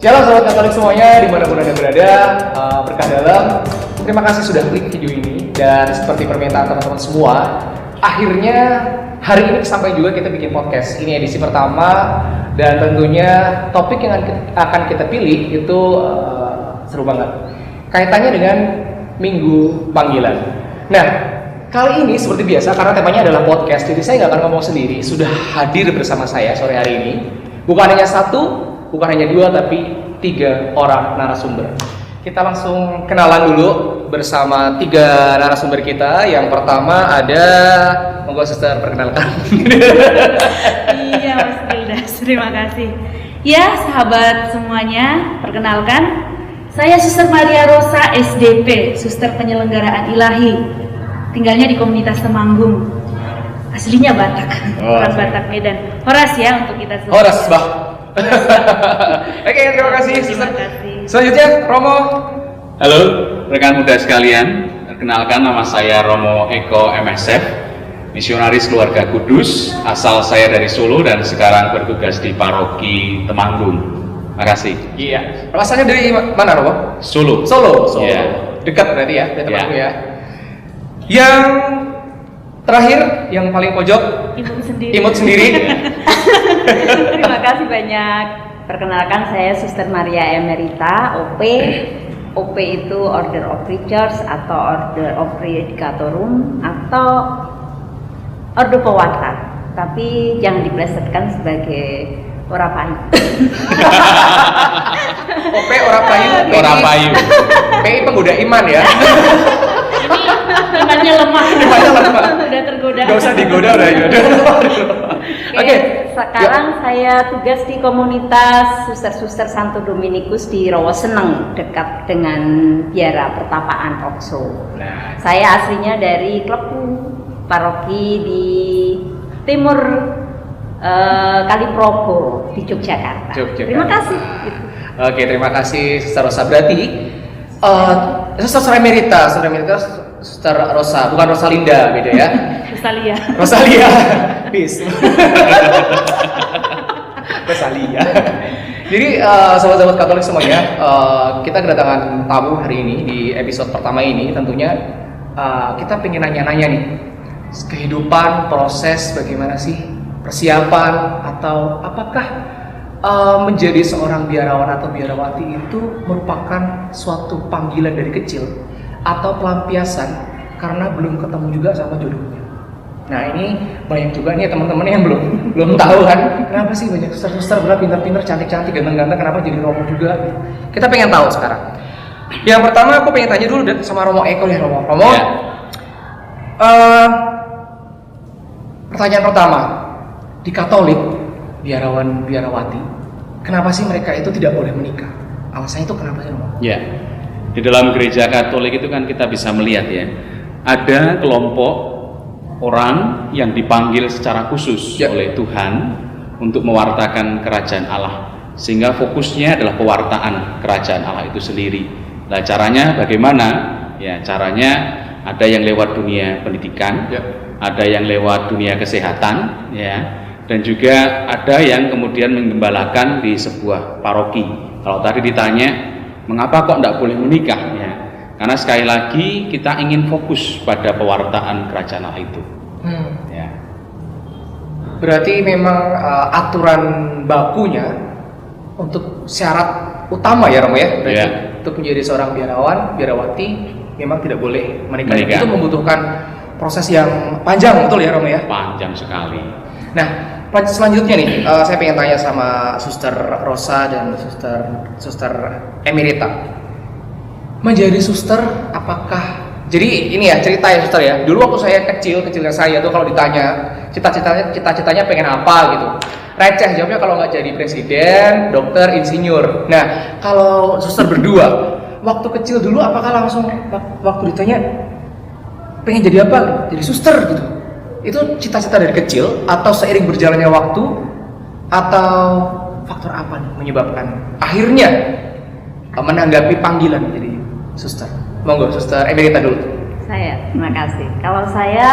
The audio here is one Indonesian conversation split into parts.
Shalom sahabat Katolik semuanya, dimanapun Anda berada, berkah dalam. Terima kasih sudah klik video ini. Dan seperti permintaan teman-teman semua, akhirnya hari ini sampai juga kita bikin podcast. Ini edisi pertama, dan tentunya topik yang akan kita pilih itu seru banget. Kaitannya dengan Minggu Panggilan. Nah, kali ini seperti biasa, karena temanya adalah podcast, jadi saya nggak akan ngomong sendiri. Sudah hadir bersama saya sore hari ini, bukan hanya satu, bukan hanya dua, tapi 3 orang narasumber. Kita langsung kenalan dulu bersama 3 narasumber kita. Yang pertama ada, monggo Suster perkenalkan. Iya Mas Gildas, terima kasih. Ya sahabat semuanya, perkenalkan, saya Suster Maria Rosa SDP, Suster Penyelenggaraan Ilahi. Tinggalnya di komunitas Temanggung. Aslinya Batak, orang Batak Medan. Horas ya untuk kita semua. Horas, Bah. Oke, terima kasih. Terima kasih. Selanjutnya Romo. Halo rekan muda sekalian, perkenalkan nama saya Romo Eko MSF, misionaris keluarga kudus, asal saya dari Solo dan sekarang bertugas di paroki Temanggung. Makasih. Iya. Asalnya dari mana Romo? Solo. Solo. Iya. Dekat berarti ya, dari Temanggung Iya. ya. Yang terakhir, yang paling pojok, Imut sendiri. Terima kasih banyak. Perkenalkan saya Suster Maria Emerita, OP. OP itu Order of Preachers atau Order of Predicatorum atau Ordo Pewarta. Tapi jangan diplesetkan sebagai Orapayu. OP Orapayu. Orapayu. PI penggoda iman ya. Imannya lemah. Imannya lemah. Udah tergoda. Gak usah digoda udah. Oke. Sekarang saya tugas di komunitas Suster-Suster Santo Dominikus di Rawaseneng, dekat dengan Biara Pertapaan Okso. Nah, Saya aslinya dari Klepu, paroki di timur Kaliprogo di Yogyakarta. Terima kasih. Oke, terima kasih Suster Rosa. Berarti Suster Emerita, Suster Rosa, bukan Rosalinda, beda ya. Rosalia. Peace. Rosalia. Jadi sahabat-sahabat Katolik semuanya, kita kedatangan tamu hari ini di episode pertama ini. Tentunya kita pengen nanya-nanya nih, kehidupan, proses bagaimana sih persiapan, atau apakah menjadi seorang biarawan atau biarawati itu merupakan suatu panggilan dari kecil atau pelampiasan karena belum ketemu juga sama jodohnya. Nah, ini banyak juga nih teman-teman yang belum tahu kan, kenapa sih banyak suster-suster pintar-pintar, cantik-cantik, ganteng-ganteng, kenapa jadi Romo juga? Kita pengen tahu sekarang. Yang pertama aku pengen tanya dulu sama Romo Eko ya, Romo. Ya. Pertanyaan pertama, di Katolik, biarawan biarawati, kenapa sih mereka itu tidak boleh menikah? Alasannya itu kenapa sih, Romo? Ya. Di dalam gereja Katolik itu kan kita bisa melihat ya, ada kelompok orang yang dipanggil secara khusus oleh Tuhan untuk mewartakan kerajaan Allah, sehingga fokusnya adalah pewartaan kerajaan Allah itu sendiri. Nah, caranya bagaimana? Ya, caranya ada yang lewat dunia pendidikan, ada yang lewat dunia kesehatan, ya, dan juga ada yang kemudian menggembalakan di sebuah paroki. Kalau tadi ditanya, mengapa kok tidak boleh menikah? Ya, karena sekali lagi kita ingin fokus pada pewartaan kerajaan Allah itu. Ya. Berarti memang aturan bakunya untuk syarat utama ya, Romo ya. Berarti untuk menjadi seorang biarawan, biarawati memang tidak boleh menikah. Itu membutuhkan proses yang panjang, betul ya, Romo ya? Panjang sekali. Nah, selanjutnya nih, saya pengen tanya sama Suster Rosa dan Suster Emerita. Menjadi suster, apakah jadi ini ya cerita ya Suster ya. Dulu waktu saya kecilnya saya tuh kalau ditanya cita-citanya pengen apa gitu, receh jawabnya kalau nggak jadi presiden, dokter, insinyur. Nah, kalau Suster berdua waktu kecil dulu apakah langsung waktu ditanya pengen jadi apa? Jadi suster gitu. Itu cita-cita dari kecil atau seiring berjalannya waktu, atau faktor apa nih menyebabkan akhirnya menanggapi panggilan jadi suster? Monggo Suster Emerita dulu. Saya, terima kasih. Kalau saya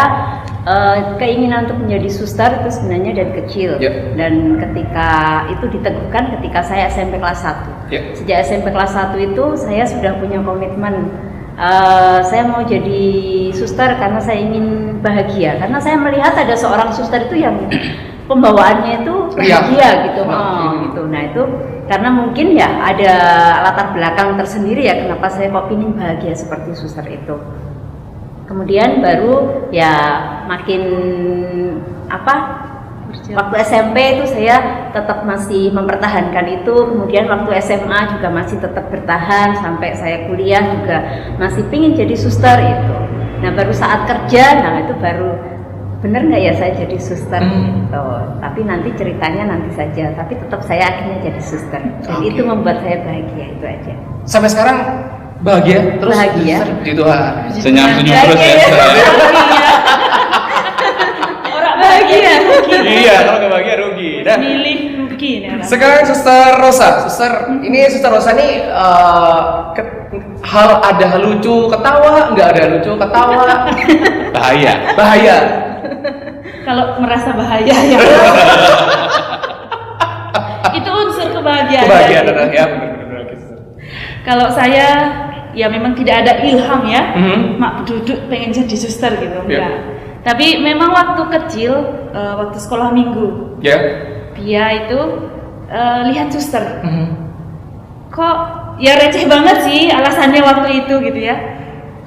keinginan untuk menjadi suster itu sebenarnya dari kecil. Dan ketika itu diteguhkan ketika saya SMP kelas 1. Sejak SMP kelas 1 itu saya sudah punya komitmen. Saya mau jadi suster karena saya ingin bahagia. Karena saya melihat ada seorang suster itu yang pembawaannya itu bahagia gitu. Gitu. Nah itu karena mungkin ya ada latar belakang tersendiri ya kenapa saya kok ingin bahagia seperti suster itu. Kemudian baru ya makin waktu SMP itu saya tetap masih mempertahankan itu. Kemudian waktu SMA juga masih tetap bertahan sampai saya kuliah juga masih pingin jadi suster itu. Nah baru saat kerja, nah itu baru bener nggak ya saya jadi suster gitu. Tapi nanti ceritanya nanti saja. Tapi tetap saya akhirnya jadi suster. Dan itu membuat saya bahagia itu aja. Sampai sekarang bahagia terus? Bahagia. Gitu Senyum-senyum terus ya. Orang bahagia. Iya, kalau nggak bahagia rugi. Nah, Milih rugi nih orang. sekarang Suster Rosa, ini Suster Rosa nih ada lucu ketawa, nggak ada lucu ketawa, bahaya. Kalau merasa bahaya ya. Itu unsur kebahagiaan. Kebahagiaan adalah ya benar-benar. Kalau saya ya memang tidak ada ilham ya, mak duduk pengen jadi suster gitu enggak. Tapi memang waktu kecil, waktu sekolah minggu, dia itu lihat suster. Kok ya receh banget sih alasannya waktu itu gitu ya.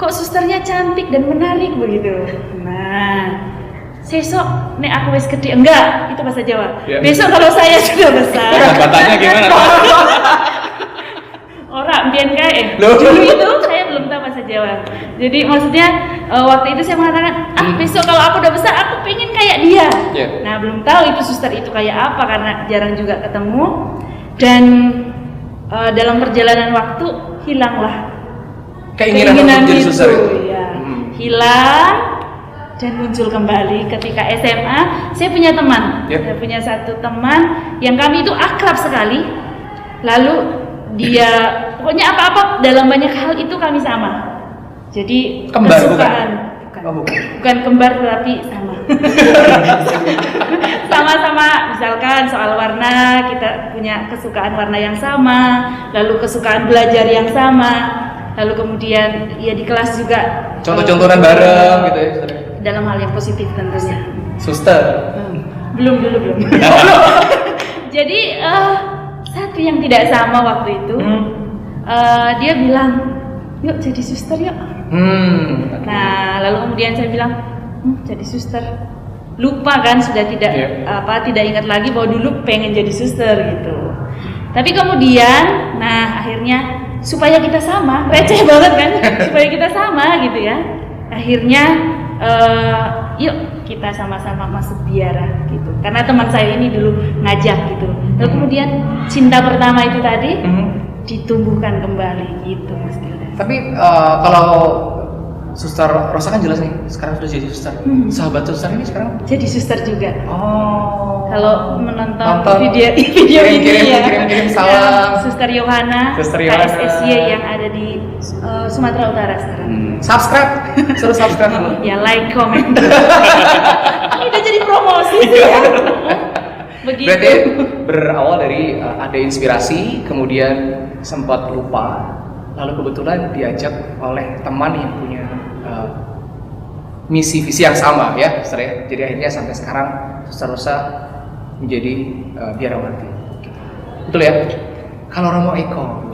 Kok susternya cantik dan menarik begitu. Nah, sesok nek aku wis gede enggak, itu bahasa Jawa. Besok kalau saya sudah besar. Katanya gimana, Pak? Orang mbiyen kae. Dulu itu saya belum tahu bahasa Jawa. Jadi maksudnya waktu itu saya mengatakan, besok kalau aku udah besar aku pengen kayak dia. Nah, belum tahu itu suster itu kayak apa karena jarang juga ketemu. Dan dalam perjalanan waktu hilanglah keinginan untuk jadi suster itu. Hilang dan muncul kembali ketika SMA. Saya punya teman. Saya punya satu teman yang kami itu akrab sekali. Lalu dia pokoknya apa-apa dalam banyak hal itu kami sama. Jadi kembar kesukaan bukan kembar tapi sama. Sama-sama misalkan soal warna kita punya kesukaan warna yang sama, lalu kesukaan belajar yang sama, lalu kemudian ya di kelas juga contoh-contohan bareng gitu ya. Dalam hal yang positif tentunya. Suster. Belum. Jadi satu yang tidak sama waktu itu, dia bilang, yuk jadi suster yuk. Nah, lalu kemudian saya bilang, jadi suster. Lupa kan sudah tidak ingat lagi bahwa dulu pengen jadi suster gitu. Tapi kemudian, nah akhirnya supaya kita sama, receh banget kan, supaya kita sama gitu ya. Akhirnya, yuk kita sama-sama masuk biara gitu. Karena teman saya ini dulu ngajak gitu. Lalu kemudian cinta pertama itu tadi ditumbuhkan kembali gitu Mas Gilda. Tapi kalau Suster Rosa kan jelas nih sekarang sudah jadi suster. Sahabat suster ini sekarang jadi suster juga. Kalau menonton video ini kirim salam. Suster Yohana, KSSY yang ada di Sumatera Utara sekarang. Subscribe, suruh subscribe dulu. Ya like, comment. Ini udah jadi promosi sih ya. Begitu. Berarti berawal dari ada inspirasi, kemudian sempat lupa, lalu kebetulan diajak oleh teman yang punya misi visi yang sama ya, Suster ya. Jadi akhirnya sampai sekarang Suster Rosa menjadi biarawati. Betul ya? Kalau Romo Eko,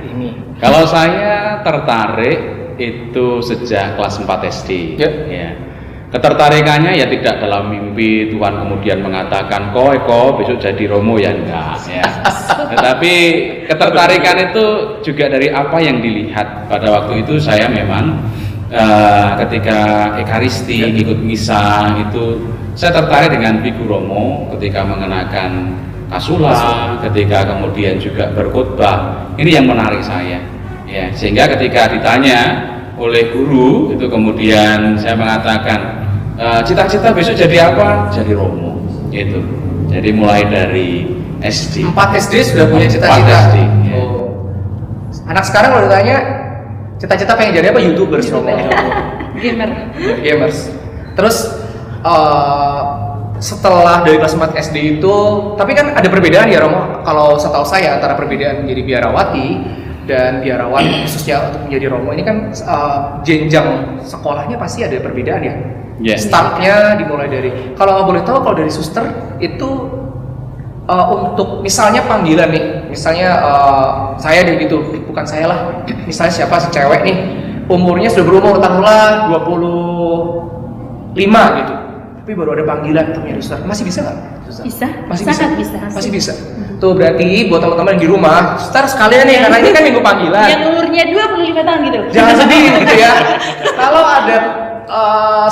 ini. Kalau saya tertarik itu sejak kelas 4 SD. Ya. Ketertarikannya ya tidak dalam mimpi Tuhan kemudian mengatakan kok Eko besok jadi Romo ya enggak ya. Tetapi ketertarikan itu juga dari apa yang dilihat pada waktu itu. Saya memang ketika Ekaristi ikut misa itu saya tertarik dengan figur Romo ketika mengenakan kasula, ketika kemudian juga berkhotbah. Ini yang menarik saya ya, sehingga ketika ditanya oleh guru itu kemudian saya mengatakan cita-cita besok jadi apa? Jadi Romo gitu. Jadi mulai dari SD 4 SD sudah punya cita-cita. Ya. Anak sekarang kalau ditanya cita-cita pengen jadi apa? YouTubers Romo. Gamer. Gamers. Terus setelah dari kelas 4 SD itu, tapi kan ada perbedaan ya Romo, kalau setahu saya antara perbedaan menjadi biarawati dan biarawan khususnya untuk menjadi Romo ini kan jenjang sekolahnya pasti ada perbedaan ya. Yes. Startnya dimulai dari, kalau boleh tahu kalau dari suster itu untuk misalnya panggilan nih, misalnya saya dari gitu, bukan saya lah, misalnya siapa si cewek nih, umurnya sudah berumur taruhlah 25 gitu. Tapi baru ada panggilan untuk menjadi suster, masih bisa nggak? Bisa, Masih sangat bisa. bisa. Masih bisa. Tuh berarti buat teman-teman yang di rumah, suster sekalian nih, karena ini kan minggu panggilan. Yang umurnya 25 tahun gitu. Jangan sedih gitu ya. Kalau ada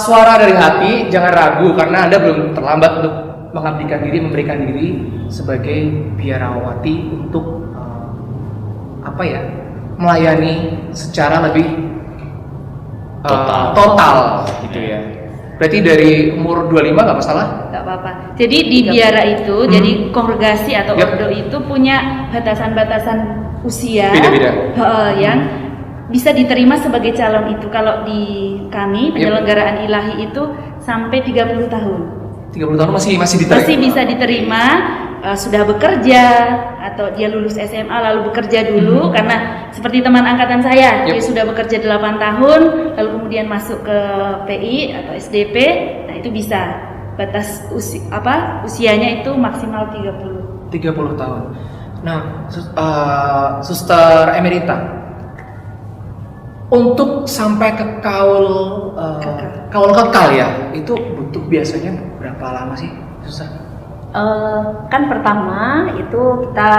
suara dari hati, jangan ragu karena Anda belum terlambat untuk mengabdikan diri, memberikan diri sebagai biarawati untuk melayani secara lebih total gitu ya. Berarti dari umur 25 nggak masalah? Nggak apa-apa. Jadi di biara itu, jadi kongregasi atau ordo itu punya batasan-batasan usia Beda-beda. Yang bisa diterima sebagai calon itu. Kalau di kami penyelenggaraan ilahi itu sampai 30 tahun. 30 tahun masih diterima? Masih bisa diterima, sudah bekerja atau dia lulus SMA lalu bekerja dulu karena seperti teman angkatan saya, dia sudah bekerja 8 tahun lalu kemudian masuk ke PI atau SDP. Nah, itu bisa batas usianya itu maksimal 30 tahun. Nah, Suster Emerita, untuk sampai ke kaul kekal ya, itu butuh biasanya berapa lama sih, Suster? Kan pertama itu kita,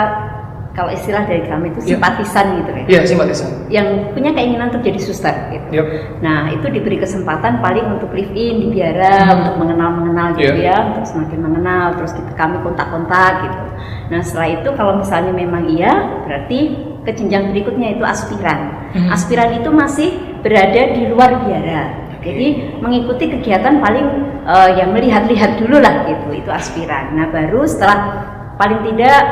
kalau istilah dari kami itu simpatisan gitu ya. Iya, simpatisan. Yang punya keinginan untuk jadi suster gitu. Nah, itu diberi kesempatan paling untuk live in di biara, untuk mengenal gitu ya, untuk semakin mengenal, terus kami kontak-kontak gitu. Nah, setelah itu kalau misalnya memang iya, berarti ke jenjang berikutnya itu aspiran. Aspiran itu masih berada di luar biara. Jadi mengikuti kegiatan paling yang melihat-lihat dulu lah gitu, itu aspiran. Nah, baru setelah paling tidak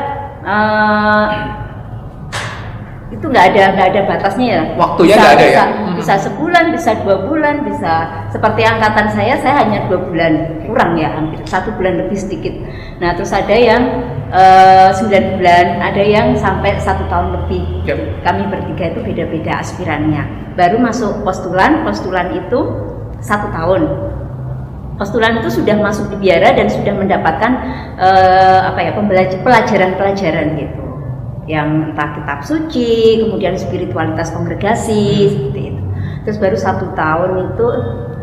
itu nggak ada batasnya ya. Waktunya nggak ada ya. Bisa sebulan, bisa 2 bulan, bisa seperti angkatan saya hanya 2 bulan kurang ya, hampir 1 bulan lebih sedikit. Nah, terus ada yang 9 bulan, ada yang sampai 1 tahun lebih. Kami bertiga itu beda-beda aspirannya. Baru masuk postulan itu 1 tahun. Postulan itu sudah masuk di biara dan sudah mendapatkan pelajaran-pelajaran gitu, yang entah kitab suci, kemudian spiritualitas kongregasi seperti itu. Terus baru 1 tahun itu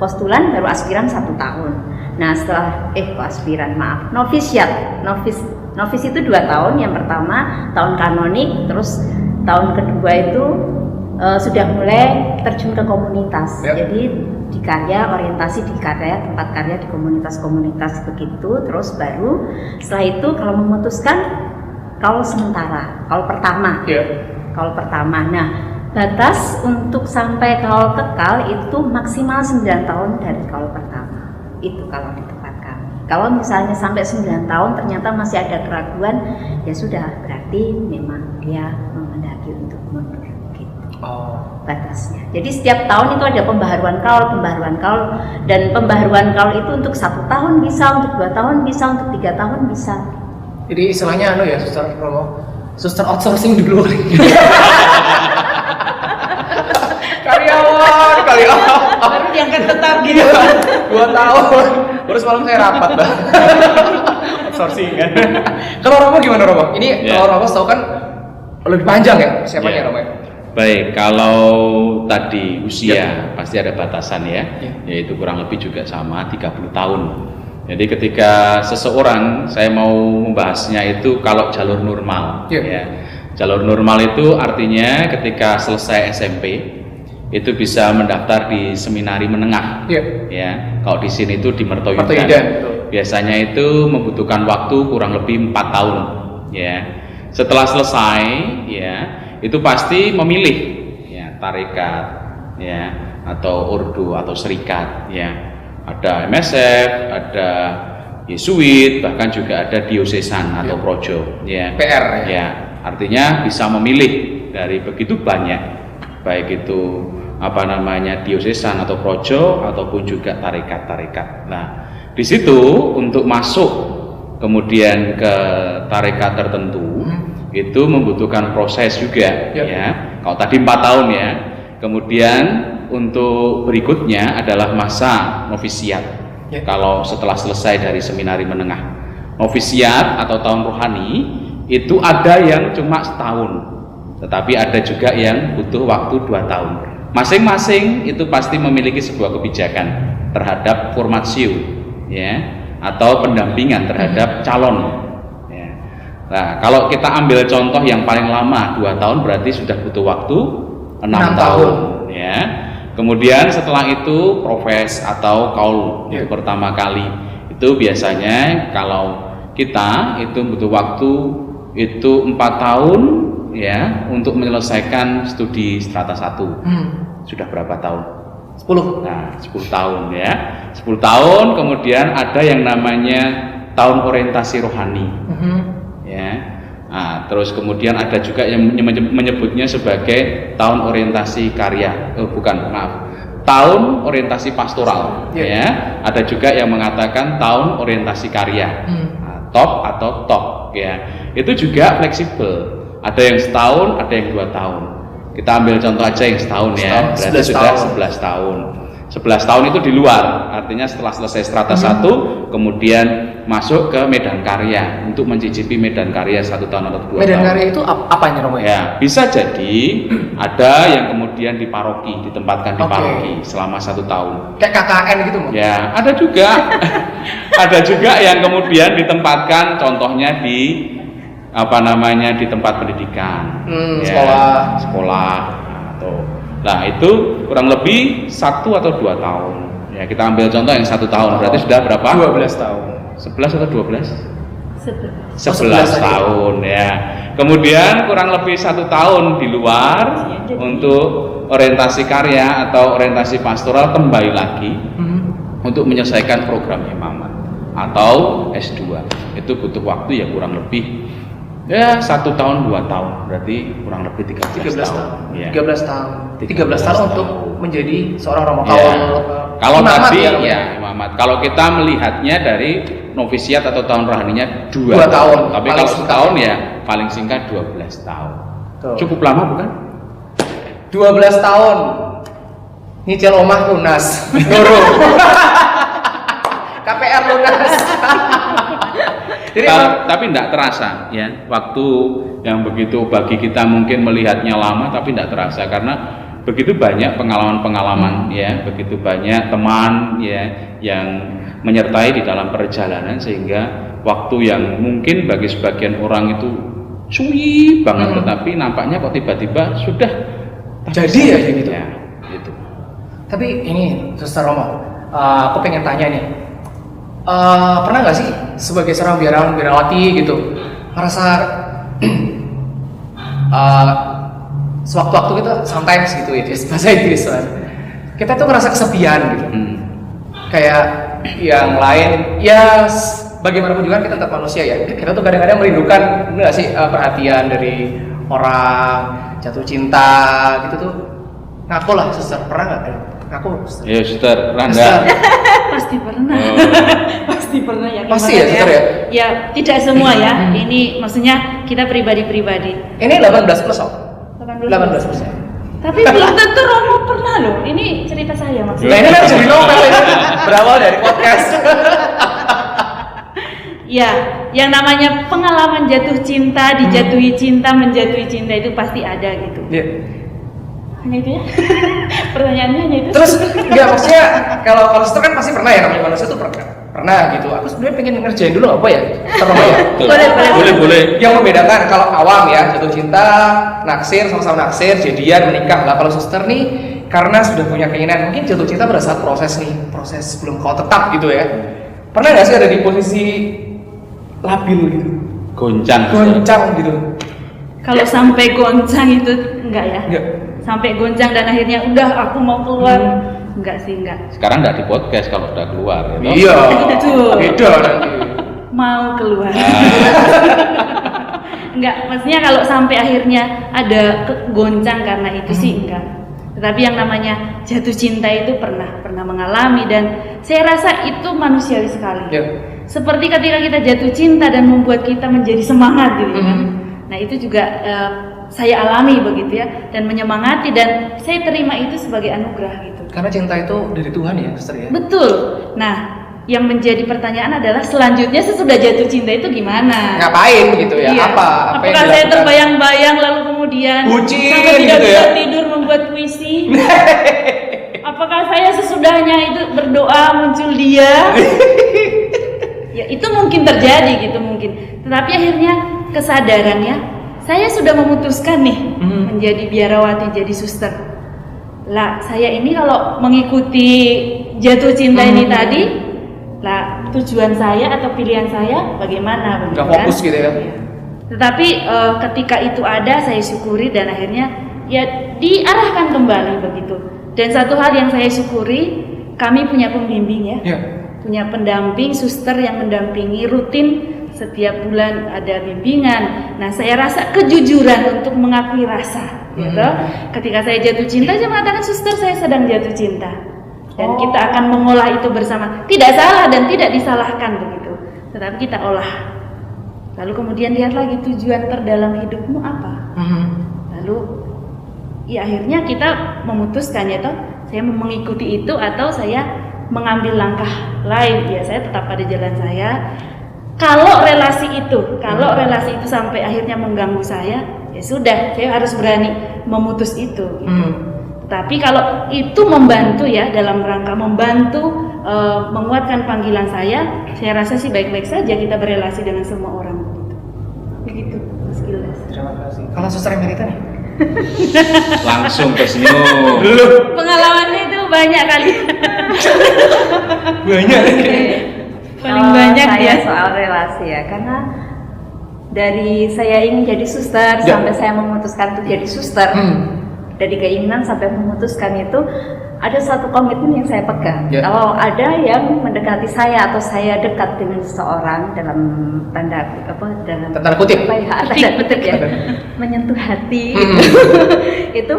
postulan, baru aspiran 1 tahun. Nah, setelah novis itu 2 tahun. Yang pertama tahun kanonik, terus tahun kedua itu sudah mulai terjun ke komunitas. Jadi di karya, orientasi di karya, tempat karya di komunitas-komunitas begitu. Terus baru setelah itu kalau memutuskan kaul sementara, kaul pertama. Kaul pertama. Nah, batas untuk sampai kaul kekal itu maksimal 9 tahun dari kaul pertama. Itu kalau di tempat kami. Kalau misalnya sampai 9 tahun ternyata masih ada keraguan, ya sudah, berarti memang dia menghendaki untuk mundur gitu. Batasnya. Jadi setiap tahun itu ada pembaharuan kaul, dan pembaharuan kaul itu untuk 1 tahun bisa, untuk 2 tahun bisa, untuk 3 tahun bisa. Jadi istilahnya ya, Suster Romo, Suster outsourcing dulu. karyawan baru diangkat tetap gitu. 2 tahun baru semalam saya rapat dah. Outsourcing kan. Kalau Romo gimana Romo? Ini kalau Romo tahu kan lebih panjang ya siapanya Romo ya? Baik, kalau tadi usia pasti ada batasan ya, yaitu kurang lebih juga sama 30 tahun. Jadi ketika seseorang, saya mau membahasnya itu kalau jalur normal ya. Jalur normal itu artinya ketika selesai SMP itu bisa mendaftar di seminari menengah. Ya, kalau di sini itu di Mertoyudan. Biasanya itu membutuhkan waktu kurang lebih 4 tahun ya. Setelah selesai ya, itu pasti memilih ya tarekat ya atau ordo atau serikat ya. Ada MSF, ada Yesuit, bahkan juga ada diosesan atau projo ya. PR ya. Artinya bisa memilih dari begitu banyak, baik itu diosesan atau projo ataupun juga tarekat-tarekat. Nah, di situ untuk masuk kemudian ke tarekat tertentu itu membutuhkan proses juga ya. Kalau tadi 4 tahun ya. Kemudian untuk berikutnya adalah masa novisiat. Kalau setelah selesai dari seminari menengah. Novisiat atau tahun rohani itu ada yang cuma setahun. Tetapi ada juga yang butuh waktu 2 tahun. Masing-masing itu pasti memiliki sebuah kebijakan terhadap formatio ya, atau pendampingan terhadap calon ya. Nah, kalau kita ambil contoh yang paling lama 2 tahun berarti sudah butuh waktu 6 tahun ya. Kemudian setelah itu profes atau kaul untuk pertama kali itu biasanya kalau kita itu butuh waktu itu 4 tahun ya untuk menyelesaikan studi strata 1. Sudah berapa tahun? 10. Nah, 10 tahun ya. 10 tahun kemudian ada yang namanya tahun orientasi rohani. Ya. Nah, terus kemudian ada juga yang menyebutnya sebagai tahun orientasi karya. Tahun orientasi pastoral ya. Ada juga yang mengatakan tahun orientasi karya. Top atau top ya. Itu juga fleksibel. Ada yang setahun, ada yang 2 tahun. Kita ambil contoh aja yang setahun ya, berarti sudah 11 tahun. 11 tahun itu di luar, artinya setelah selesai strata 1, kemudian masuk ke medan karya untuk mencicipi medan karya 1 tahun atau 2 tahun. Medan karya itu apanya Romo? Ya, bisa jadi ada yang kemudian di paroki, ditempatkan di paroki selama 1 tahun. Kayak KKN gitu, Mas? Ya, ada juga. Ada juga yang kemudian ditempatkan contohnya di di tempat pendidikan, sekolah atau itu kurang lebih 1 atau 2 tahun. Ya, kita ambil contoh yang 1 tahun berarti sudah berapa? 12 tahun. 11 atau 12? 11 tahun ya. Kemudian kurang lebih 1 tahun di luar untuk orientasi karya atau orientasi pastoral kembali lagi untuk menyelesaikan program imamat atau S2. Itu butuh waktu ya kurang lebih 1 tahun 2 tahun berarti kurang lebih 13 tahun. Ya. 13 tahun. 13 tahun untuk menjadi seorang Romo ya. Kalau tadi imamat. Kalau kita melihatnya dari novisiat atau tahun rohaninya 2 tahun. Tapi kalau setahun ya paling singkat 12 tahun. Cukup lama bukan? 12 tahun. Nyicil omah lunas. KPR lunas. Jadi tapi tidak terasa ya, waktu yang begitu bagi kita mungkin melihatnya lama tapi tidak terasa karena begitu banyak pengalaman-pengalaman ya, begitu banyak teman ya yang menyertai di dalam perjalanan sehingga waktu yang mungkin bagi sebagian orang itu suwi banget tetapi nampaknya kok tiba-tiba sudah jadi ya gitu. Ya, gitu. Tapi ini Suster Romo, aku pengen tanya nih. Pernah nggak sih sebagai seorang biarawati gitu merasa sewaktu-waktu kita sometimes gitu ya bahasa Inggris kita tuh ngerasa kesepian gitu kayak yang lain ya bagaimanapun juga kita tetap manusia ya, kita tuh kadang-kadang merindukan nggak sih perhatian dari orang, jatuh cinta gitu tuh. Ngaku lah Suster, pernah nggak? Ngaku ya Suster, Randa pasti pernah. Pasti pernah ya. Pasti ya Suster ya? Ya tidak semua ya. Ini maksudnya kita pribadi-pribadi. Ini 18 plus 18%. Tapi belum tentu Romo pernah loh. Ini cerita saya maksudnya. Nah ini kan jadi novel ini berawal dari podcast. Ya, yang namanya pengalaman jatuh cinta, dijatuhi cinta, menjatuhi cinta itu pasti ada gitu. Iya. Hanya itu ya? Pertanyaannya hanya itu? Terus, enggak maksudnya kalau itu kan pasti pernah ya, namanya manusia tuh pernah gitu. Aku sebenarnya pengen ngerjain dulu apa ya? Terus ya? Boleh. Yang membedakan kalau awam ya, jatuh cinta, naksir, sama-sama naksir, jadian, menikah lah. Kalau Suster nih, karena sudah punya keinginan, mungkin jatuh cinta pada saat proses sebelum kau tetap gitu ya. Pernah nggak sih ada di posisi labil gitu? Goncang gitu. Kalau sampai goncang itu enggak ya? Enggak. Sampai goncang dan akhirnya udah aku mau keluar. Enggak sih, enggak. Sekarang enggak di podcast kalau udah keluar ya. Iya. Betul. Beda nanti. Mau keluar. Enggak, maksudnya kalau sampai akhirnya ada goncang karena itu sih enggak. Tetapi yang namanya jatuh cinta itu pernah mengalami, dan saya rasa itu manusiawi sekali. Seperti ketika kita jatuh cinta dan membuat kita menjadi semangat gitu kan. Nah itu juga saya alami begitu ya, dan menyemangati, dan saya terima itu sebagai anugerah gitu. Karena cinta itu dari Tuhan ya, Sister ya. Betul. Nah, yang menjadi pertanyaan adalah selanjutnya sesudah jatuh cinta itu gimana? Ngapain gitu ya? Iya. Apa Apakah yang saya dilakukan? terbayang-bayang lalu kemudian Bucin sampai tidak gitu bisa ya? tidur membuat puisi? Apakah saya sesudahnya itu berdoa muncul dia? Ya itu mungkin terjadi gitu mungkin. Tetapi akhirnya kesadarannya saya sudah memutuskan nih menjadi biarawati, jadi suster. Lah saya ini kalau mengikuti jatuh cinta ini tadi, lah tujuan saya atau pilihan saya bagaimana? Nggak fokus gitu ya? Iya. Tetapi ketika itu ada, saya syukuri, dan akhirnya ya diarahkan kembali begitu. Dan satu hal yang saya syukuri, kami punya pembimbing ya, punya pendamping suster yang mendampingi rutin. Setiap bulan ada bimbingan. Nah, saya rasa kejujuran untuk mengakui rasa, gitu. Ketika saya jatuh cinta, saya mengatakan, suster, saya sedang jatuh cinta, dan kita akan mengolah itu bersama. Tidak salah dan tidak disalahkan begitu, tetapi kita olah. Lalu kemudian lihat lagi tujuan terdalam hidupmu apa. Lalu, ya akhirnya kita memutuskan ya toh, saya mengikuti itu atau saya mengambil langkah lain. Ya saya tetap pada jalan saya. Kalau relasi itu sampai akhirnya mengganggu saya, ya sudah, saya harus berani memutus itu. Gitu. Tapi kalau itu membantu ya, dalam rangka membantu menguatkan panggilan saya rasa sih baik-baik saja kita berelasi dengan semua orang. Begitu, Mas Gildas. Terima kasih. Kalau Suster Emerita nih? Langsung tersenyum. Pengalamannya itu banyak kali. Banyak. Paling banyak saya ya soal relasi ya, karena dari saya ingin jadi suster sampai saya memutuskan untuk jadi suster, dari keinginan sampai memutuskan itu ada satu komitmen yang saya pegang. Kalau ada yang mendekati saya atau saya dekat dengan seseorang dalam tanda kutip ya, menyentuh hati, itu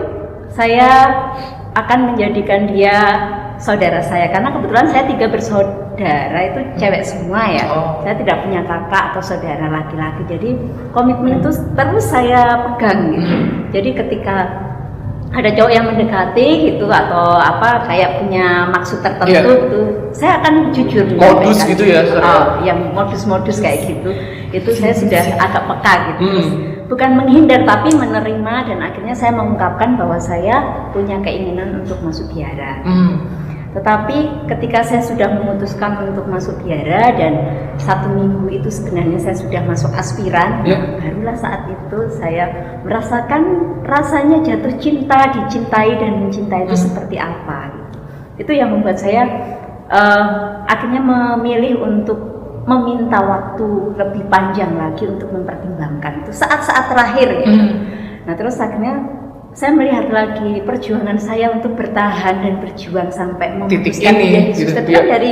saya akan menjadikan dia saudara saya, karena kebetulan saya 3 bersaudara itu cewek semua ya. Saya tidak punya kakak atau saudara laki-laki, jadi komitmen itu terus saya pegang gitu. Jadi ketika ada cowok yang mendekati gitu atau apa kayak punya maksud tertentu gitu, saya akan jujur modus gitu ya, yang modus-modus kayak gitu, itu saya sudah agak peka gitu. Terus, bukan menghindar tapi menerima, dan akhirnya saya mengungkapkan bahwa saya punya keinginan untuk masuk biara. Tetapi ketika saya sudah memutuskan untuk masuk biara dan 1 minggu itu sebenarnya saya sudah masuk aspiran, barulah saat itu saya merasakan rasanya jatuh cinta, dicintai dan mencintai itu seperti apa. Itu yang membuat saya akhirnya memilih untuk meminta waktu lebih panjang lagi untuk mempertimbangkan itu saat-saat terakhir gitu. Nah terus akhirnya saya melihat lagi perjuangan saya untuk bertahan dan berjuang sampai memutuskan menjadi suster dari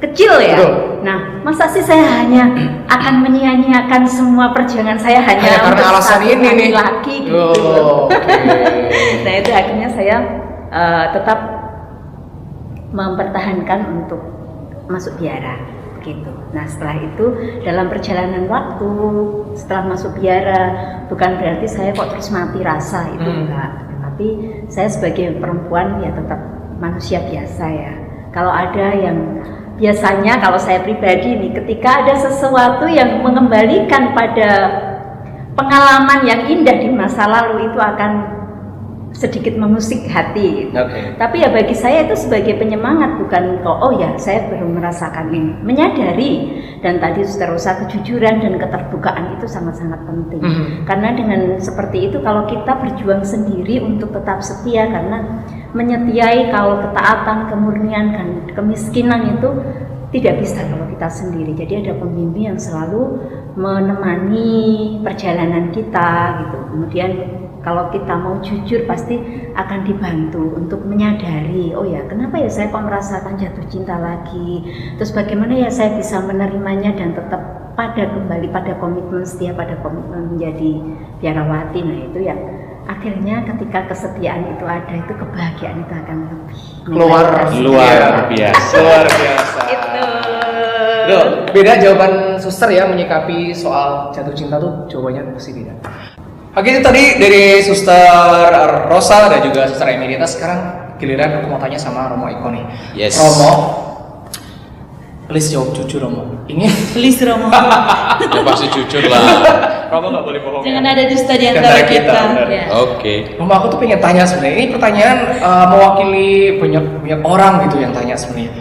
kecil ya. Nah, masa sih saya hanya akan menyia-nyiakan semua perjuangan saya hanya karena alasan ini nih laki gitu. Nah, itu akhirnya saya tetap mempertahankan untuk masuk biara gitu. Nah, setelah itu dalam perjalanan waktu setelah masuk biara, bukan berarti saya kok terus mati rasa, itu enggak. Tapi saya sebagai perempuan ya tetap manusia biasa ya. Kalau ada yang biasanya, kalau saya pribadi nih, ketika ada sesuatu yang mengembalikan pada pengalaman yang indah di masa lalu, itu akan sedikit mengusik hati gitu. Tapi ya bagi saya itu sebagai penyemangat, bukan kok oh ya saya baru merasakan ini, menyadari. Dan tadi Suster Rosa, kejujuran dan keterbukaan itu sangat-sangat penting. Karena dengan seperti itu kalau kita berjuang sendiri untuk tetap setia, karena menyetiai kalau ketaatan, kemurnian dan kemiskinan itu tidak bisa kalau kita sendiri. Jadi ada pembimbing yang selalu menemani perjalanan kita gitu. Kemudian kalau kita mau jujur pasti akan dibantu untuk menyadari, oh ya kenapa ya saya kok merasakan jatuh cinta lagi, terus bagaimana ya saya bisa menerimanya dan tetap kembali pada komitmen setia, pada komitmen menjadi biarawati. Nah itu yang akhirnya ketika kesetiaan itu ada, itu kebahagiaan itu akan lebih luar biasa. Itu. Loh, beda jawaban suster ya menyikapi soal jatuh cinta tuh, jawabannya pasti beda. Oke, itu tadi dari suster Rosa dan juga suster Emerita. Sekarang giliran aku mau tanya sama Romo Eko nih. Yes. Romo, please jawab jujur Romo. Ini Please Romo. Ya pasti jujur lah. Romo nggak boleh bohong. Jangan ya? ada dusta di Antara antara kita, kita. benar. Ya. Oke. Romo, aku tuh pengen tanya sebenarnya. Ini pertanyaan mewakili banyak orang gitu yang tanya sebenarnya.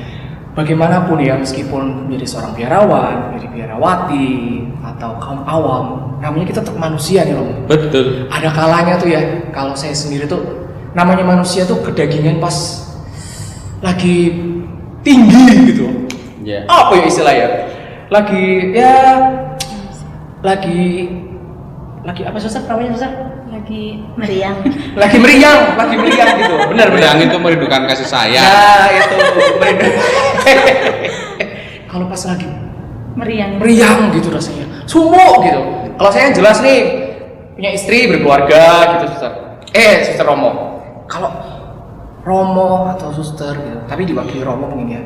Bagaimanapun ya, meskipun menjadi seorang biarawan, menjadi biarawati, atau kaum awam, namanya kita tetap manusia nih Romo. Betul. Ada kalanya tuh ya, kalau saya sendiri tuh namanya manusia tuh kedagingan pas lagi tinggi gitu. Ya. Apa ya istilahnya? Lagi apa susah namanya susah? Lagi meriang. Lagi meriang gitu. Benar. Yang itu merindukan kasih sayang. Nah, itu merindu. Kalau pas lagi meriang gitu rasanya. Sumo gitu. Kalau saya jelas nih punya istri, berkeluarga gitu, suster. Suster Romo. Kalau Romo atau suster gitu, tapi diwakili Romo mungkin ya.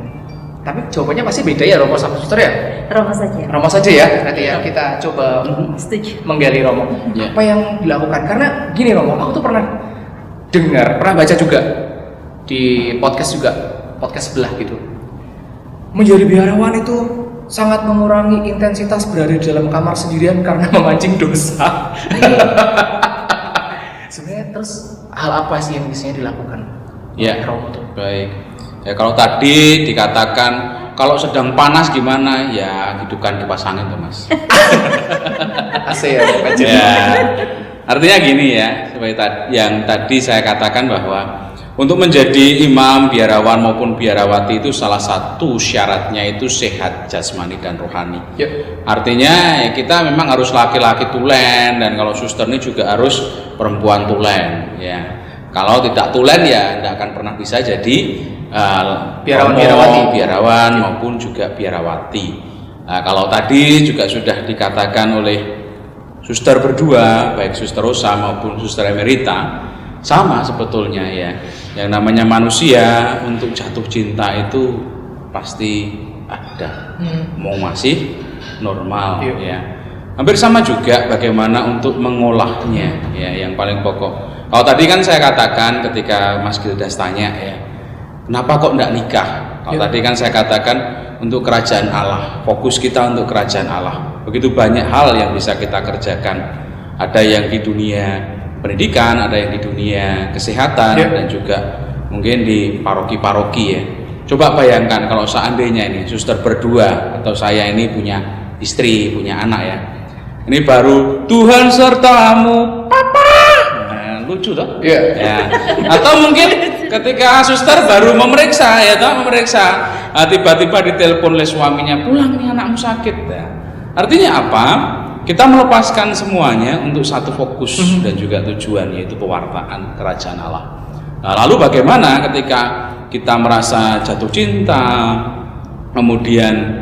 Tapi jawabannya pasti beda ya Romo sama suster ya? Romo saja. Romo saja ya, nanti ya kita coba Setuju. menggali Romo. Ya. Apa yang dilakukan? Karena gini Romo, aku tuh pernah baca juga di podcast sebelah gitu. Menjadi biarawan itu sangat mengurangi intensitas berada di dalam kamar sendirian karena memancing dosa. Sebenarnya terus hal apa sih yang biasanya dilakukan? Ya. Romo tuh. Baik. Ya kalau tadi dikatakan kalau sedang panas gimana? Ya hidupkan kipas angin tuh Mas. AC ya, Ya. Artinya gini ya, seperti yang tadi saya katakan bahwa untuk menjadi imam, biarawan maupun biarawati itu salah satu syaratnya itu sehat jasmani dan rohani. Ya. Artinya ya kita memang harus laki-laki tulen, dan kalau suster ini juga harus perempuan tulen ya. Kalau tidak tulen ya tidak akan pernah bisa jadi biarawan maupun juga biarawati. Nah, kalau tadi juga sudah dikatakan oleh suster berdua, baik suster Rosa maupun suster Emerita, sama sebetulnya ya. Yang namanya manusia untuk jatuh cinta itu pasti ada. Mau masih normal ya. Hampir sama juga bagaimana untuk mengolahnya ya, yang paling pokok. Kalau tadi kan saya katakan ketika Mas Gildas tanya ya, kenapa kok enggak nikah? Kalau tadi kan saya katakan untuk kerajaan Allah, fokus kita untuk kerajaan Allah. Begitu banyak hal yang bisa kita kerjakan. Ada yang di dunia pendidikan, ada yang di dunia kesehatan, dan juga mungkin di paroki-paroki ya. Coba bayangkan kalau seandainya ini suster berdua atau saya ini punya istri, punya anak ya. Ini baru Tuhan sertamu, Papa. Nah, lucu toh? Iya. Ya. Atau mungkin ketika suster baru memeriksa ya toh, tiba-tiba ditelepon oleh suaminya, pulang nih anakmu sakit. Nah, artinya apa? Kita melepaskan semuanya untuk satu fokus dan juga tujuan, yaitu pewartaan kerajaan Allah. Nah, lalu bagaimana ketika kita merasa jatuh cinta, kemudian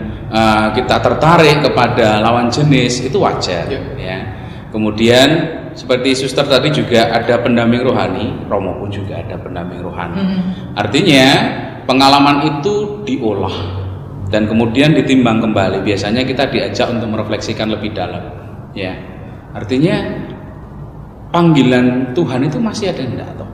kita tertarik kepada lawan jenis, itu wajar ya. Kemudian seperti suster tadi juga ada pendamping rohani, Romo pun juga ada pendamping rohani. Artinya pengalaman itu diolah dan kemudian ditimbang kembali. Biasanya kita diajak untuk merefleksikan lebih dalam ya. Artinya panggilan Tuhan itu masih ada enggak toh?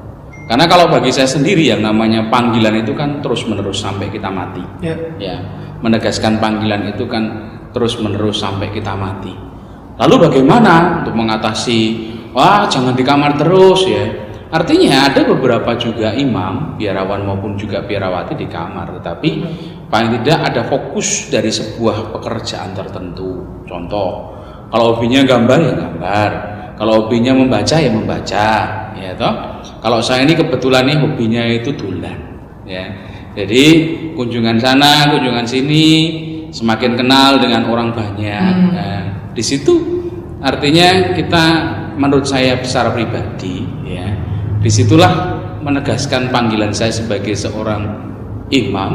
Karena kalau bagi saya sendiri yang namanya panggilan itu kan terus menerus sampai kita mati ya. Menegaskan panggilan itu kan terus menerus sampai kita mati. Lalu bagaimana untuk mengatasi jangan di kamar terus ya? Artinya ada beberapa juga imam, biarawan maupun juga biarawati di kamar, tetapi paling tidak ada fokus dari sebuah pekerjaan tertentu. Contoh, kalau hobinya gambar ya gambar, kalau hobinya membaca ya membaca, ya toh. Kalau saya ini kebetulan nih hobinya itu tulen, ya. Jadi kunjungan sana, kunjungan sini, semakin kenal dengan orang banyak. Nah, di situ artinya kita, menurut saya secara pribadi, ya, disitulah menegaskan panggilan saya sebagai seorang imam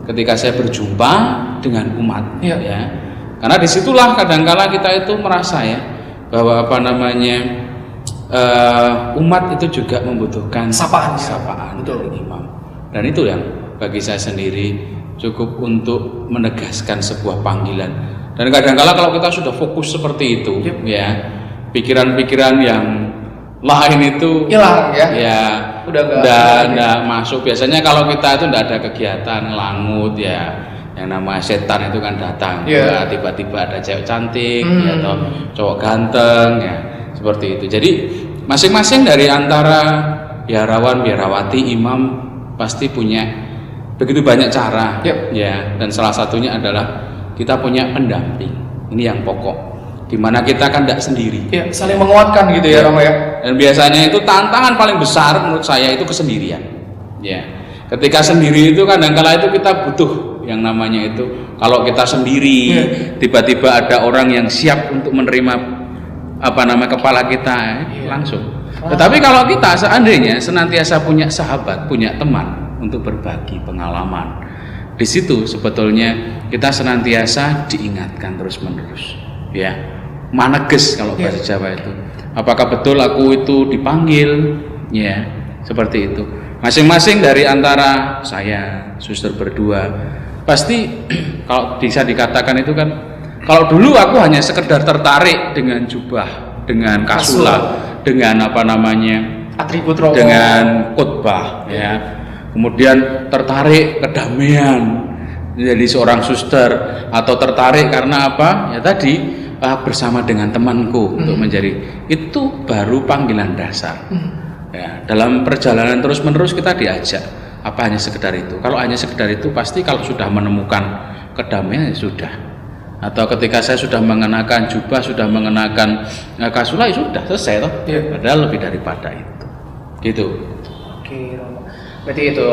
ketika saya berjumpa dengan umat, ya. Karena disitulah kadangkala kita itu merasa ya bahwa umat itu juga membutuhkan sapaan dari imam. Dan itu yang bagi saya sendiri cukup untuk menegaskan sebuah panggilan. Dan kadang-kala kalau kita sudah fokus seperti itu, ya pikiran-pikiran yang lain itu hilang udah enggak masuk. Biasanya kalau kita itu enggak ada kegiatan langut ya, yang nama setan itu kan datang. Ya, tiba-tiba ada cewek cantik ya, atau cowok ganteng ya, seperti itu. Jadi masing-masing dari antara biarawan, biarawati, imam pasti punya begitu banyak cara ya, dan salah satunya adalah kita punya pendamping. Ini yang pokok, dimana kita kan tidak sendiri saling menguatkan gitu ya Romo ya. Dan biasanya itu tantangan paling besar menurut saya itu kesendirian ya. Ketika sendiri itu kadang-kala itu kita butuh yang namanya itu, kalau kita sendiri tiba-tiba ada orang yang siap untuk menerima kepala kita langsung. Tetapi kalau kita seandainya senantiasa punya sahabat, punya teman untuk berbagi pengalaman, di situ sebetulnya kita senantiasa diingatkan terus-menerus ya, maneges kalau bahasa Jawa itu. Apakah betul aku itu dipanggil ya, seperti itu. Masing-masing dari antara saya, suster berdua pasti kalau bisa dikatakan itu kan, kalau dulu aku hanya sekedar tertarik dengan jubah, dengan kasula, dengan atribut Romo, dengan khotbah ya. Kemudian tertarik kedamaian menjadi seorang suster, atau tertarik karena apa? Ya tadi bersama dengan temanku untuk menjadi, itu baru panggilan dasar. Ya, dalam perjalanan terus-menerus kita diajak. Apa hanya sekedar itu? Kalau hanya sekedar itu, pasti kalau sudah menemukan kedamaian ya sudah. Atau ketika saya sudah mengenakan jubah, sudah mengenakan kasula, ya sudah selesai toh. Padahal lebih daripada itu. Gitu. Oke, Romo. Berarti itu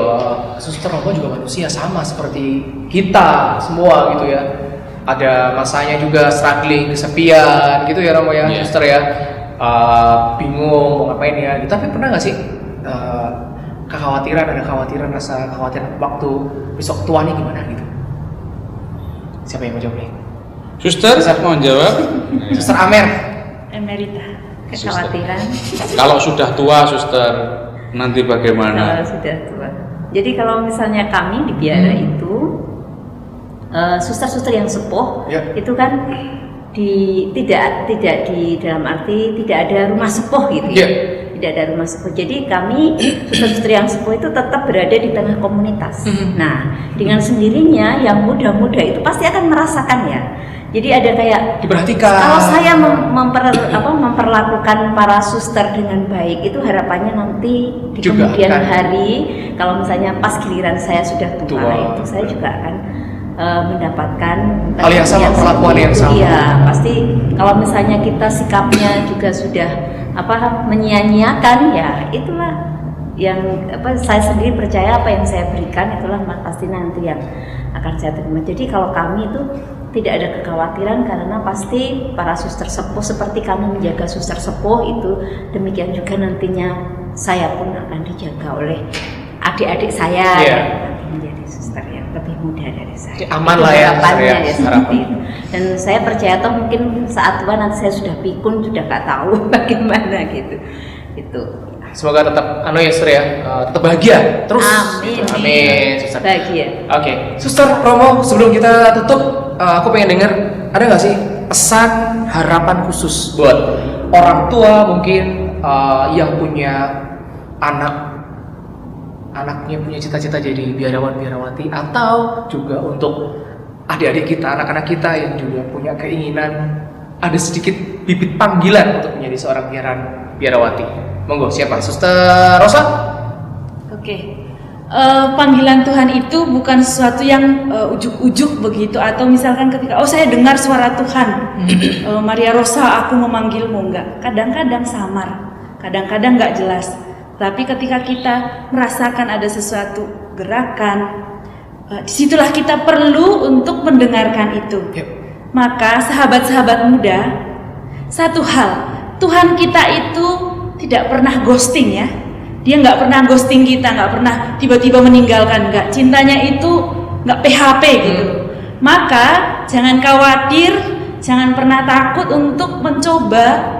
suster Romo juga manusia sama seperti kita semua gitu ya. Ada masanya juga struggling, kesepian gitu ya Romo ya, suster ya. Bingung mau ngapain ya. Tapi pernah nggak sih ada kekhawatiran, rasa kekhawatiran waktu besok tuanya gimana gitu? Siapa yang mau jawab nih? Suster mau jawab? Suster Amer. Emerita. Kekhawatiran. Kalau sudah tua suster, nanti bagaimana? Kalau sudah tua. Jadi kalau misalnya kami di biara itu suster-suster yang sepuh itu kan tidak di dalam arti tidak ada rumah sepuh gitu ya. Tidak ada rumah sepuh. Jadi kami suster-suster yang sepuh itu tetap berada di tengah komunitas. Nah, dengan sendirinya yang muda-muda itu pasti akan merasakan ya. Jadi ada kayak diperhatikan. Kalau saya memperlakukan para suster dengan baik, itu harapannya nanti di juga, kemudian kan? hari, kalau misalnya pas giliran saya sudah tua. Itu saya juga akan mendapatkan hal yang sama, perlakuan yang sama. Iya, pasti kalau misalnya kita sikapnya juga sudah menyia-nyiakan, ya itulah yang saya sendiri percaya apa yang saya berikan itulah pasti nanti yang akan saya terima. Jadi kalau kami itu tidak ada kekhawatiran karena pasti para suster sepuh seperti kami menjaga suster sepuh itu, demikian juga nantinya saya pun akan dijaga oleh adik-adik saya nanti menjadi suster yang lebih muda dari saya. Aman lah ya, seperti itu. Dan saya percaya toh mungkin saat tua nanti saya sudah pikun, sudah nggak tahu bagaimana gitu. Itu. Semoga tetap suster ya, tetap bahagia terus. Amin. Amin, suster. Bahagia. Oke, suster Romo, sebelum kita tutup, aku pengen dengar ada nggak sih pesan harapan khusus buat orang tua mungkin yang punya anaknya punya cita-cita jadi biarawan biarawati, atau juga untuk adik-adik kita, anak-anak kita yang juga punya keinginan ada sedikit bibit panggilan untuk menjadi seorang biarawati. Monggo, siapa? Suster Rosa? Oke. Panggilan Tuhan itu bukan sesuatu yang ujuk-ujuk begitu, atau misalkan ketika saya dengar suara Tuhan, Maria Rosa aku memanggilmu, enggak. Kadang-kadang samar, kadang-kadang enggak jelas. Tapi ketika kita merasakan ada sesuatu gerakan, disitulah kita perlu untuk mendengarkan itu. Maka sahabat-sahabat muda, satu hal, Tuhan kita itu tidak pernah ghosting ya. Dia nggak pernah ghosting kita, nggak pernah tiba-tiba meninggalkan, nggak. Cintanya itu nggak PHP gitu. Maka jangan khawatir, jangan pernah takut untuk mencoba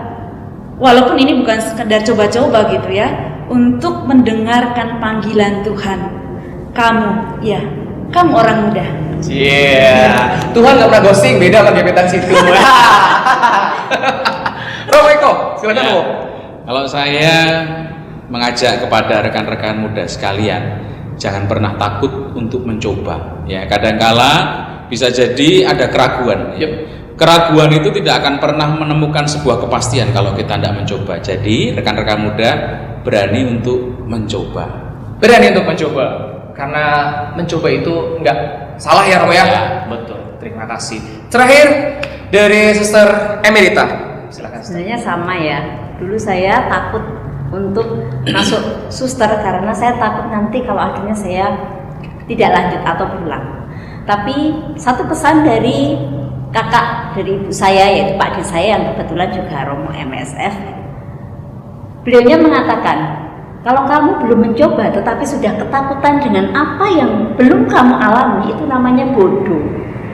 walaupun ini bukan sekedar coba-coba gitu ya, untuk mendengarkan panggilan Tuhan. Kamu orang muda. Tuhan nggak pernah ghosting, beda sama gebetan situ. Romo Eko, silakan Romo. Kalau saya mengajak kepada rekan-rekan muda sekalian, jangan pernah takut untuk mencoba. Ya, kadangkala bisa jadi ada keraguan. Keraguan itu tidak akan pernah menemukan sebuah kepastian kalau kita tidak mencoba. Jadi rekan-rekan muda berani untuk mencoba. Berani untuk mencoba, karena mencoba itu nggak salah ya Romo ya. Betul. Terima kasih. Terakhir dari Suster Emerita, silakan. Sebenarnya sama ya. Dulu saya takut untuk masuk suster karena saya takut nanti kalau akhirnya saya tidak lanjut atau pulang. Tapi satu pesan dari kakak dari ibu saya, yaitu Pak D saya yang kebetulan juga Romo MSF, beliaunya mengatakan, kalau kamu belum mencoba tetapi sudah ketakutan dengan apa yang belum kamu alami, itu namanya bodoh.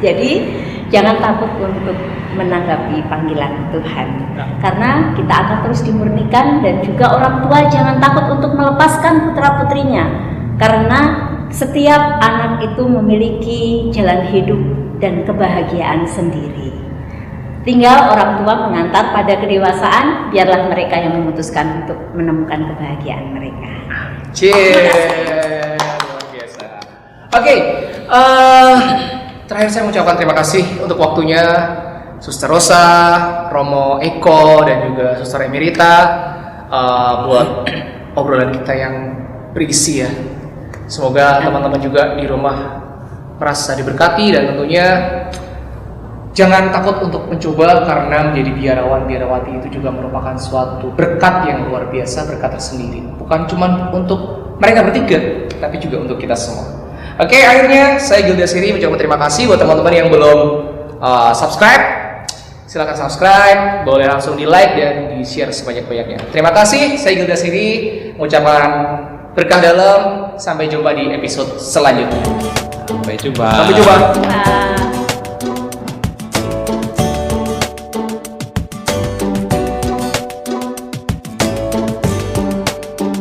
Jadi jangan takut untuk menanggapi panggilan Tuhan, karena kita akan terus dimurnikan. Dan juga orang tua jangan takut untuk melepaskan putra putrinya, karena setiap anak itu memiliki jalan hidup dan kebahagiaan sendiri. Tinggal orang tua mengantar pada kedewasaan, biarlah mereka yang memutuskan untuk menemukan kebahagiaan mereka. Luar biasa. Oke, terakhir saya mengucapkan terima kasih untuk waktunya Suster Rosa, Romo Eko, dan juga Suster Emerita buat obrolan kita yang berisi ya. Semoga teman-teman juga di rumah merasa diberkati, dan tentunya jangan takut untuk mencoba, karena menjadi biarawan biarawati itu juga merupakan suatu berkat yang luar biasa, berkat tersendiri. Bukan cuma untuk mereka bertiga, tapi juga untuk kita semua. Oke, akhirnya saya Gilda Siri mengucapkan terima kasih buat teman-teman yang belum subscribe. Silakan subscribe, boleh langsung di like dan di share sebanyak-banyaknya. Terima kasih, saya Gilda Siri mengucapkan berkah dalam. Sampai jumpa di episode selanjutnya. Sampai jumpa. Sampai jumpa. Nah.